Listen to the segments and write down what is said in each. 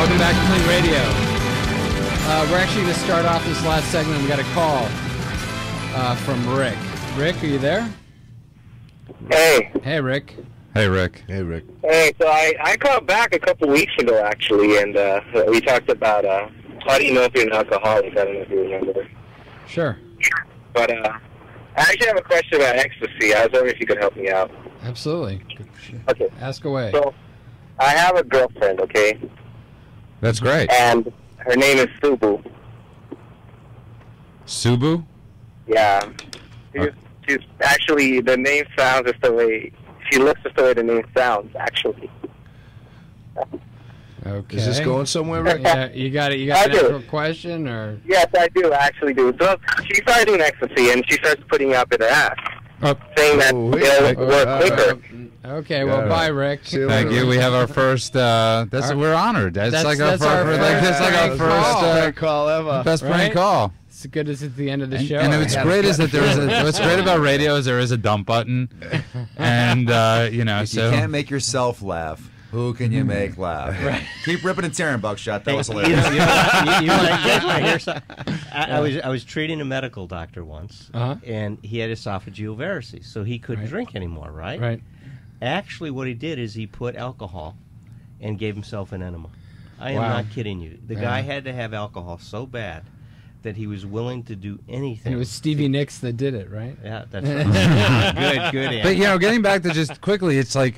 Welcome back to Clean Radio. We're actually going to start off this last segment. We got a call from Rick. Rick, are you there? Hey. Hey, Rick. Hey, Rick. Hey, Rick. Hey, so I called back a couple weeks ago, actually, and we talked about how do you know if you're an alcoholic. I don't know if you remember. Sure. But I actually have a question about ecstasy. I was wondering if you could help me out. Absolutely. Okay. Ask away. So I have a girlfriend, okay? That's great. And her name is Subu. Subu? Yeah. She's actually, the name sounds just the way, she looks just the way the name sounds, actually. Okay. Is this going somewhere, Rick? Yeah, you got an actual question, or? Yes, I do. I actually do. So she started doing ecstasy, and she starts putting it up in her ass, saying that it'll work quicker. Okay, well, bye, Rick. Thank you. We have our first. We're honored. That's like our first call ever. best prank call. As good as at the end of the show. And what's great is that what's great about radio is there is a dump button, and if you can't make yourself laugh, who can you make laugh? Right. Keep ripping and tearing, Buckshot. That was hilarious. I was treating a medical doctor once, and he had esophageal varices, so he couldn't drink anymore, right? Right. Actually, what he did is he put alcohol and gave himself an enema. I am not kidding you. The guy had to have alcohol so bad that he was willing to do anything. And it was Stevie Nicks that did it, right? Yeah, that's right. Good. But getting back to just quickly, it's like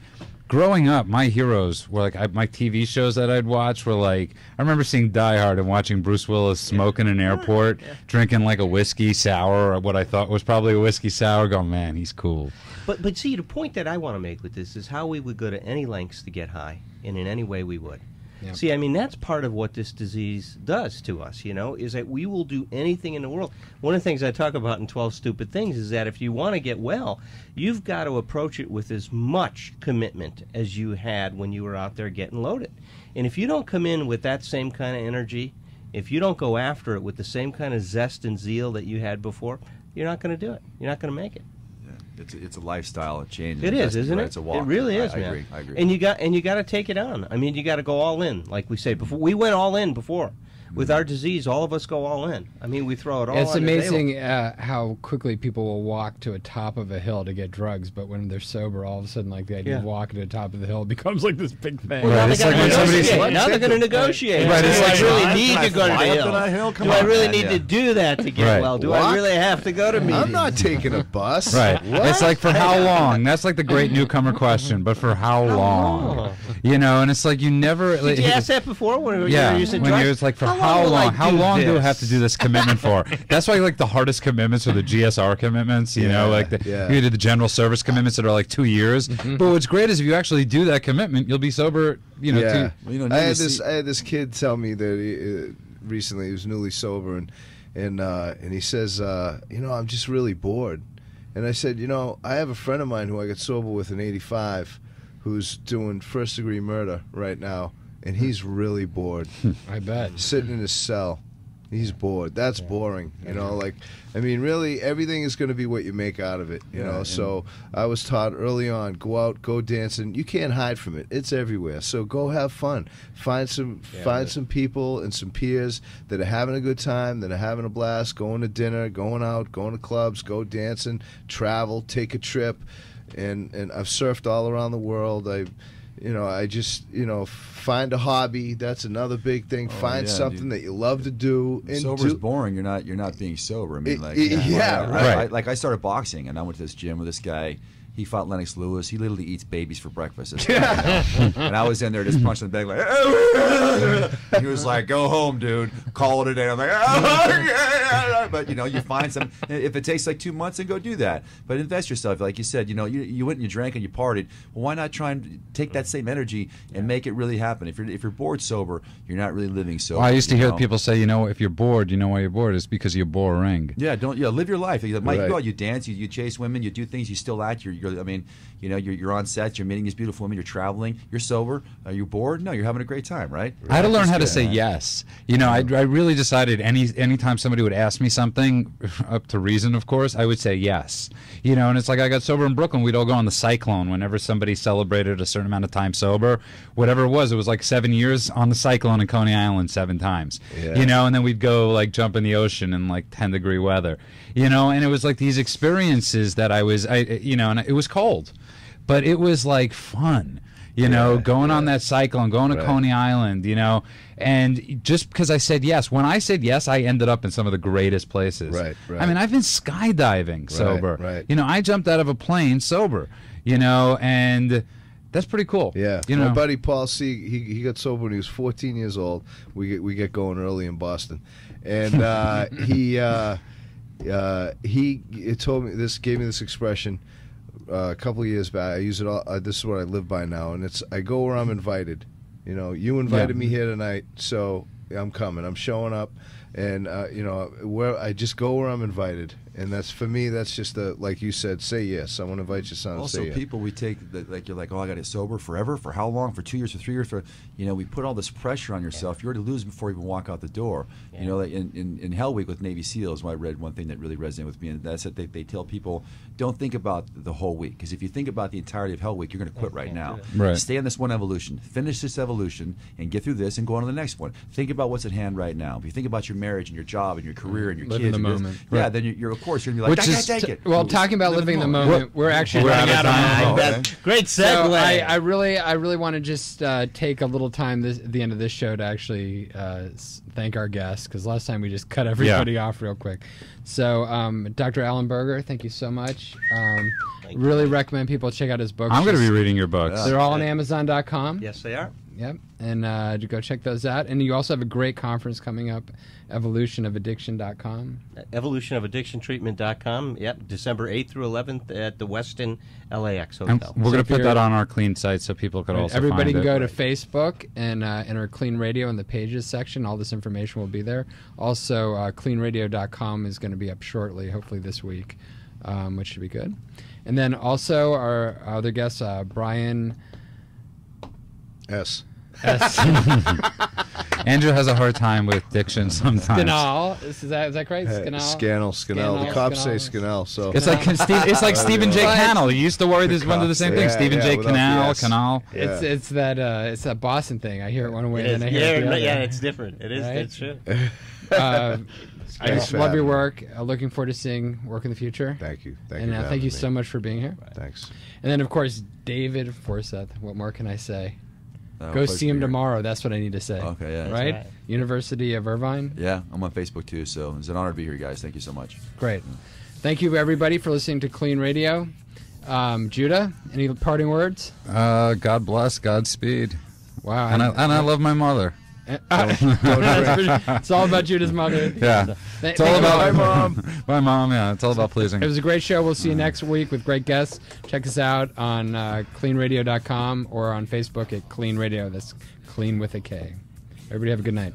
growing up, my heroes were like my TV shows that I'd watch were like I remember seeing Die Hard and watching Bruce Willis smoke in an airport, drinking like a whiskey sour, or what I thought was probably a whiskey sour. Going, man, he's cool. But see, the point that I want to make with this is how we would go to any lengths to get high, and in any way we would. Yep. See, I mean, that's part of what this disease does to us, is that we will do anything in the world. One of the things I talk about in 12 Stupid Things is that if you want to get well, you've got to approach it with as much commitment as you had when you were out there getting loaded. And if you don't come in with that same kind of energy, if you don't go after it with the same kind of zest and zeal that you had before, you're not going to do it. You're not going to make it. It's a lifestyle change. It is, isn't it? It's a walk. It really is, man. I agree. And you got to take it on. I mean, you got to go all in, like we say before. We went all in before. With our disease, all of us go all in. I mean, we throw it all. It's on amazing the table. how quickly people will walk to a top of a hill to get drugs, but when they're sober, all of a sudden, like the idea of walking to the top of the hill becomes like this big thing. Well, now they're going to negotiate. Right, Do I really need to go to the hill? Come Do I on, really man, need to do that to get well? Do I really have to go to meetings? I'm not taking a bus. Right. What? It's like, for how long? That's like the great newcomer question, but for how long? And it's like you never... Did you ask that before when you were using drugs? When you're like, for how long? How long do I have to do this commitment for? That's why like the hardest commitments are the GSR commitments, you did the general service commitments that are like 2 years. But what's great is if you actually do that commitment, you'll be sober, I had this kid tell me that recently he was newly sober, and he says, I'm just really bored. And I said, I have a friend of mine who I got sober with in '85 who's doing first-degree murder right now, and he's really bored. I bet. Sitting in his cell. He's bored. That's boring, really, everything is going to be what you make out of it, So I was taught early on, go out, go dancing. You can't hide from it. It's everywhere. So go have fun. Find some people and some peers that are having a good time, that are having a blast, going to dinner, going out, going to clubs, go dancing, travel, take a trip. And I've surfed all around the world. I just, find a hobby. That's another big thing. Find something that you love to do. And sober's boring. You're not being sober. I mean, right. Like I started boxing, and I went to this gym with this guy. He fought Lennox Lewis. He literally eats babies for breakfast. And I was in there just punching the bag like, he was like, "Go home, dude. Call it a day." I'm like, but you find some. If it takes like 2 months, then go do that. But invest yourself, like you said. You went and you drank and you partied. Well, why not try and take that same energy and make it really happen? If you're bored sober, you're not really living sober. Well, I used to hear people say, if you're bored, you know why you're bored? It's because you're boring. Yeah, live your life. Mike, you go out, you dance, you chase women, you do things, you still act. You're I mean, you know, you're on set, you're meeting these beautiful women, you're traveling, you're sober, are you bored? No, you're having a great time, right? I had to learn how to say yes. You know, I really decided anytime somebody would ask me something, up to reason, of course, I would say yes. You know, and it's like I got sober in Brooklyn. We'd all go on the Cyclone whenever somebody celebrated a certain amount of time sober. Whatever it was like 7 years on the Cyclone in Coney Island 7 times. Yeah. You know, and then we'd go like jump in the ocean in like 10-degree weather. You know, and it was like these experiences that you know, and it was cold. But it was like fun, you know, going on that Cyclone, going to Coney Island, you know, and just because I said yes, when I said yes, I ended up in some of the greatest places. Right. I mean, I've been skydiving sober. Right. You know, I jumped out of a plane sober, you know, and that's pretty cool. Yeah, you know, my buddy Paul C. He got sober when he was 14 years old. We get going early in Boston, and he told me this, gave me this expression a couple of years back. I use it all. This is what I live by now, and it's I go where I'm invited. You know, you invited me here tonight, so I'm coming. I'm showing up, and you know, where I just go where I'm invited. And that's, for me, that's just like you said, say yes. Someone invites you, son. Also, say yes. people, we take like, you're like, oh, I got to get sober forever. For how long? For 2 years? For 3 years? For, you know, we put all this pressure on yourself. You're already losing before you even walk out the door. You know, like in Hell Week with Navy SEALs, I read one thing that really resonated with me, and that's that they tell people, don't think about the whole week, because if you think about the entirety of Hell Week, you're going to quit right now. Right. Stay on this one evolution, finish this evolution, and get through this, and go on to the next one. Think about what's at hand right now. If you think about your marriage and your job and your career and your Live kids, in the and moment. yeah, then you're of course you're going to be like, Which is take it. Well, talking about living the moment, we're actually running out of time. Okay. Great So segue. I really want to just take a little time at the end of this show to actually thank our guests, because last time we just cut everybody off real quick. So, Dr. Alan Berger, thank you so much. Really recommend people check out his books. I'm going to be reading your books. They're all on Amazon.com. Yes, they are. Yep, and go check those out. And you also have a great conference coming up, evolutionofaddiction.com. Evolutionofaddictiontreatment.com. Yep, December 8th through 11th at the Westin LAX And Hotel. we're So going if to put you're- that on our clean site so people could also Everybody find can it. go to Facebook and enter Clean Radio in the pages section. All this information will be there. Also, cleanradio.com is going to be up shortly, hopefully this week, which should be good. And then also our other guest, Brian S. S. Andrew has a hard time with diction sometimes. Scanal. Is that correct? Scanal. Scannell. The cops say Scannell. Scannell. So It's like Stephen J. Cannell. He used to worry this one of the same thing. Yeah, Stephen J. without the Canal, S. Canal. It's that Boston thing. I hear it one way It and is. then I hear it the other. Yeah, it's different. It is. Right? It's true. I just for love your having me. work. Looking forward to seeing work in the future. Thank you. And for thank having you me. so much for being here. Thanks. And then, of course, David Forsyth. What more can I say? Go pleasure see to him be here. tomorrow. That's what I need to say. Okay, yeah. Right? right. University of Irvine. Yeah, I'm on Facebook too, so it's an honor to be here, guys. Thank you so much. Great. Thank you, everybody, for listening to Clean Radio. Judah, any parting words? God bless, Godspeed. Wow. And I love my mother. It's all about Judah's mother. Yeah. It's all about my mom. My mom, yeah. It's all about pleasing. It was a great show. We'll see you next week with great guests. Check us out on cleanradio.com or on Facebook at Clean Radio. That's clean with a K. Everybody have a good night.